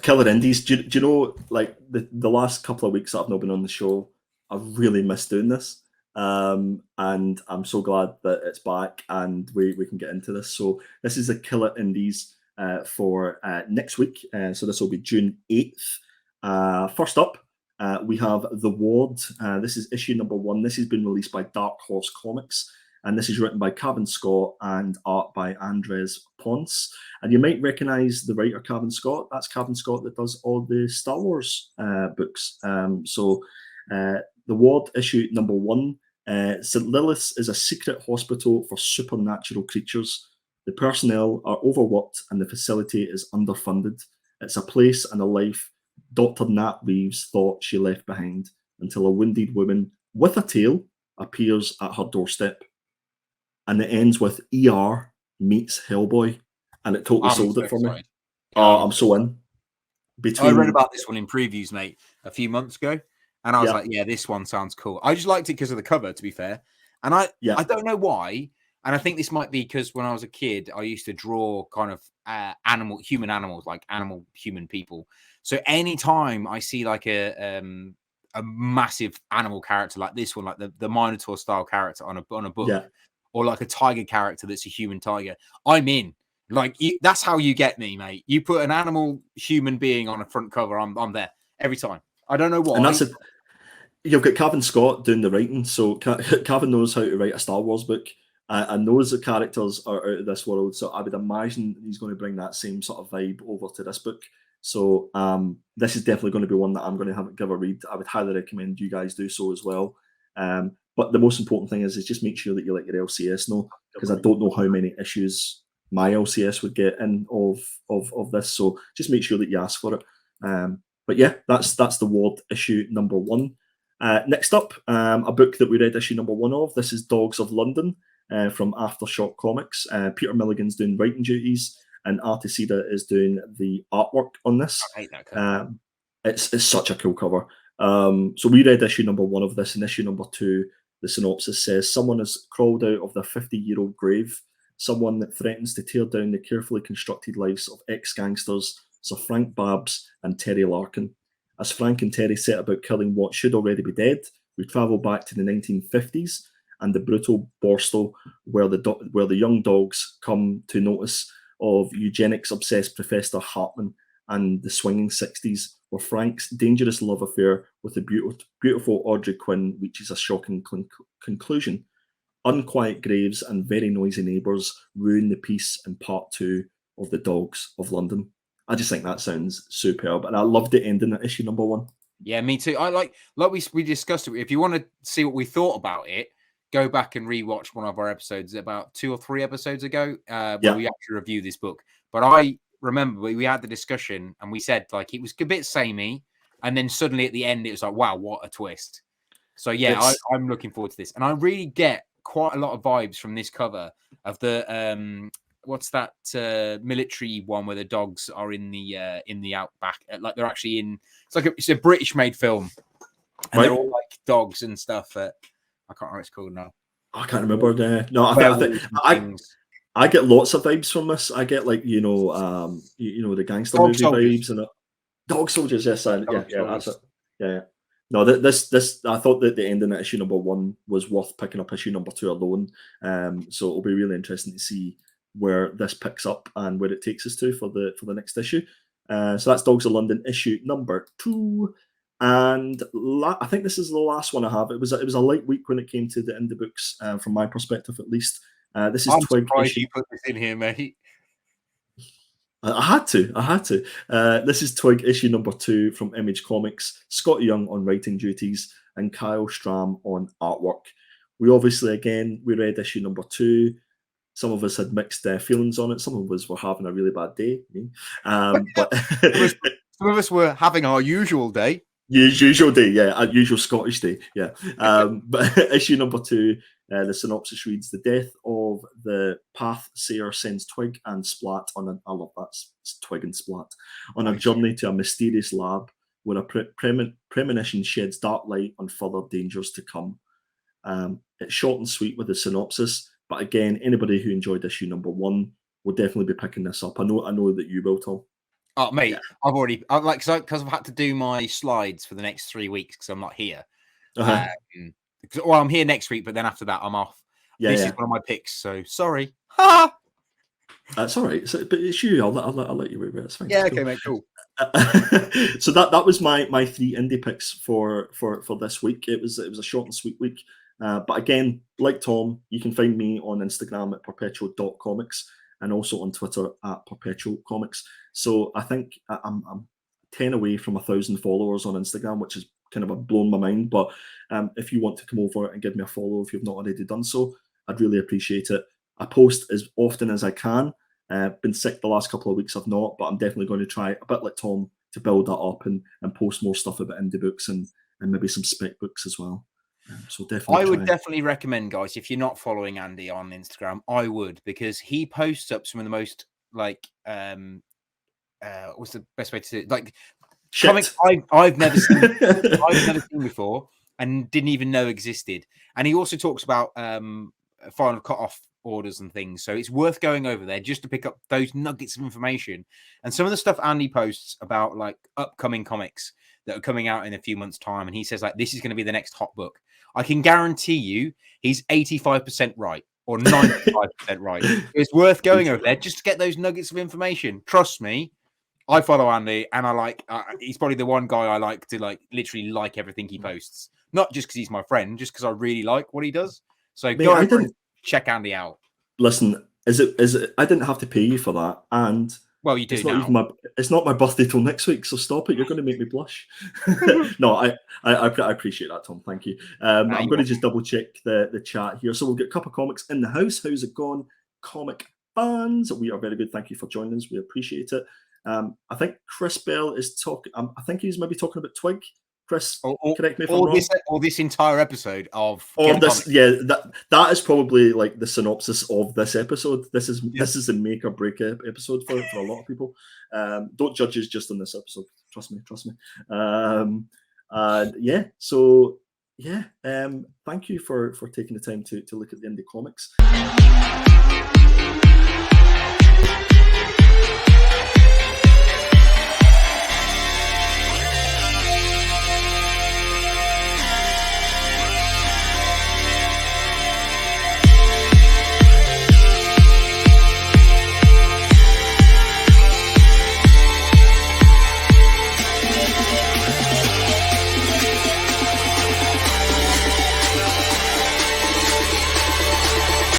Killer Indies. Do you know, like, the last couple of weeks that I've not been on the show, I've really missed doing this. And I'm so glad that it's back and we can get into this. So this is the Killer Indies for next week. So this will be June 8th. First up, we have The Ward. This is issue number 1. This has been released by Dark Horse Comics. And this is written by Cavan Scott and art by Andres Ponce. And you might recognise the writer Cavan Scott. That's Cavan Scott that does all the Star Wars books. The Ward, issue number 1. St. Lilith's is a secret hospital for supernatural creatures. The personnel are overworked and the facility is underfunded. It's a place and a life Dr. Nat Reeves thought she left behind until a wounded woman with a tail appears at her doorstep. And it ends with ER meets Hellboy, and it totally sold it for me. I'm so in. I read about this one in previews, mate, a few months ago, and I was like, yeah, this one sounds cool. I just liked it because of the cover, to be fair. And I don't know why, and I think this might be because when I was a kid, I used to draw kind of human animals, like human people. So anytime I see like a massive animal character like this one, like the Minotaur style character on a book, or like a tiger character that's a human tiger, I'm in. Like, that's how you get me, mate. You put an animal human being on a front cover, I'm there every time. I don't know why. And you've got Cavan Scott doing the writing, so Cavan knows how to write a Star Wars book, and knows the characters are out of this world. So I would imagine he's going to bring that same sort of vibe over to this book. So this is definitely going to be one that I'm going to give a read. I would highly recommend you guys do so as well. But the most important thing is just make sure that you let your LCS know, because I don't know how many issues my LCS would get in of this. So just make sure that you ask for it. But yeah, that's The Ward issue number 1. Next up, a book that we read issue number 1 of. This is Dogs of London from Aftershock Comics. Peter Milligan's doing writing duties, and Artisida is doing the artwork on this. I hate that cover. It's such a cool cover. So we read issue number 1 of this, and issue number 2, the synopsis says, someone has crawled out of their 50-year-old grave, someone that threatens to tear down the carefully constructed lives of ex-gangsters Sir Frank Babs and Terry Larkin. As Frank and Terry set about killing what should already be dead, we travel back to the 1950s and the brutal Borstal, where the young dogs come to notice of eugenics-obsessed Professor Hartman, and the swinging 60s, where Frank's dangerous love affair with the beautiful Audrey Quinn reaches a shocking conclusion. Unquiet graves and very noisy neighbours ruin the peace in part 2 of The Dogs of London. I just think that sounds superb, and I loved the ending at issue number 1. Yeah, me too. I like we discussed it. If you want to see what we thought about it, go back and rewatch one of our episodes about 2 or 3 episodes ago, where we actually reviewed this book. But I remember we had the discussion and we said, like, it was a bit samey, and then suddenly at the end it was like, wow, what a twist. So yeah, I'm looking forward to this, and I really get quite a lot of vibes from this cover of the what's that military one where the dogs are in the outback, like they're actually in. It's a British made film, and they're all like dogs and stuff. I can't remember what it's called now. I can't remember. I get lots of vibes from this. I get, like, the gangster Dog movie soldiers. vibes and Dog Soldiers. Yes, that's it. Yeah. No, this I thought that the ending at issue number 1 was worth picking up issue number 2 alone. So it'll be really interesting to see where this picks up and where it takes us to for the next issue. So that's Dogs of London issue number 2. And I think this is the last one I have. It was a light week when it came to the indie books, from my perspective at least. This is I'm Twig. surprised you put this in here, mate. I had to. This is Twig issue number 2 from Image Comics. Scott Young on writing duties and Kyle Stram on artwork. We obviously, again, we read issue number 2. Some of us had mixed feelings on it. Some of us were having a really bad day. But some of us were having our usual day. Usual day, yeah, usual Scottish day, yeah. But issue number 2, the synopsis reads: the death of the Pathsayer sends Twig and Splat on I love that, Twig and Splat, on a journey to a mysterious lab where a premonition sheds dark light on further dangers to come. It's short and sweet with the synopsis, but again, anybody who enjoyed issue number 1 we'll definitely be picking this up. I know that you will, Tom. Oh, mate, because I've had to do my slides for the next 3 weeks because I'm not here. Well, I'm here next week, but then after that, I'm off. This is one of my picks, so sorry. That's all right. But it's you. I'll let you wear it. It's fine. Yeah, okay, mate, cool. So that was my 3 indie picks for this week. It was a short and sweet week. But again, like Tom, you can find me on Instagram at perpetual.comics and also on Twitter at Perpetual Comics. So I think I'm 10 away from 1,000 followers on Instagram, which has kind of blown my mind. But if you want to come over and give me a follow, if you've not already done so, I'd really appreciate it. I post as often as I can. Been sick the last couple of weeks, I've not, but I'm definitely going to try, a bit like Tom, to build that up and post more stuff about indie books and maybe some spec books as well. So definitely, I would definitely recommend, guys, if you're not following Andy on Instagram, I would, because he posts up some of the most like what's the best way to do it? Like comics I've never seen, I've never seen before and didn't even know existed. And he also talks about final cut-off orders and things, so it's worth going over there just to pick up those nuggets of information. And some of the stuff Andy posts about like upcoming comics that are coming out in a few months' time, and he says like this is going to be the next hot book. I can guarantee you he's 85% right or 95% right. It's worth going over there just to get those nuggets of information. Trust me, I follow Andy, and I like he's probably the one guy I like to like literally like everything he posts, not just because he's my friend, just because I really like what he does. So go over and check Andy out. Listen, is it? I didn't have to pay you for that, and well, you do. It's not my birthday till next week, so stop it. You're going to make me blush. No, I appreciate that, Tom. Thank you. I'm going to just double check the chat here. So we've got a couple of comics in the house. How's it going, comic fans? We are very good. Thank you for joining us. We appreciate it. I think Chris Bell is talking. I think he's maybe talking about Twig. Chris, correct me if I'm wrong. Or this entire episode of this, that is probably like the synopsis of this episode. This is the make or break episode for a lot of people. Don't judge us just on this episode. Trust me. Thank you for taking the time to look at the indie comics.